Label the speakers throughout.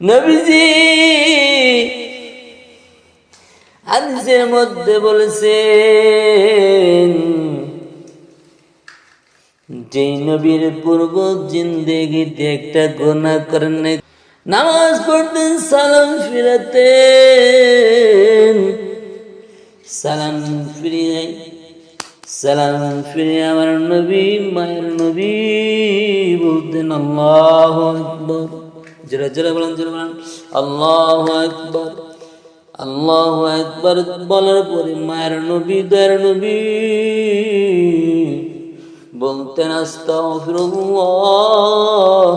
Speaker 1: নবীজি হাদিসের মধ্যে বলেছেন, যে নবীর পূর্ব জিন্দেগিতে একটা গুনাহ করেন নাই, নামাজ পড়তেন, সালাম ফিরাতেন, সালাম ফিরিয়ে আমার নবী, মায়ের নবী বলতেন আল্লাহু আকবার। জোরে জোরে বলেন, জোরে বলেন, আল্লাহু আকবার। আল্লাহু আকবার বলার পরে মায়ের নবী, দয়ার নবী বলতেন আস্তাগফিরুল্লাহ,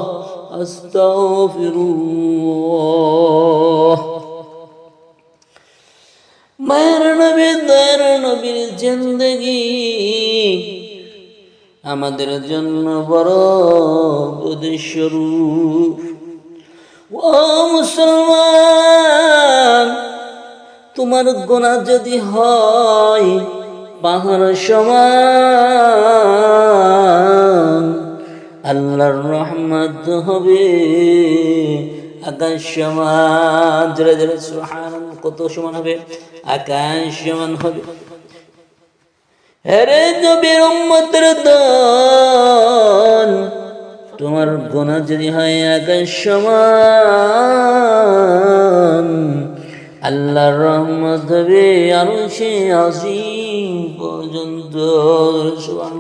Speaker 1: আস্তাগফিরুল্লাহ। মায়ের নবী, দয়ার নবীর জিন্দেগি আমাদের জন্য বড় উপদেশস্বরূপ। ও মুসলমান, তোমার গুনাহ যদি হয় পাহাড় সমান, আল্লাহর রহমত হবে আকাশ সমান। জোরে জোরে সুবহানাল্লাহ। কত সমান হবে? আকাশ সমান হবে। আরে নবীর উম্মতের দল, তোমার গুনাহ যদি হয় আকাশ সমান, আল্লাহর রহমত হবে আরশে আজিম পর্যন্ত। সুবহানাল্লাহ।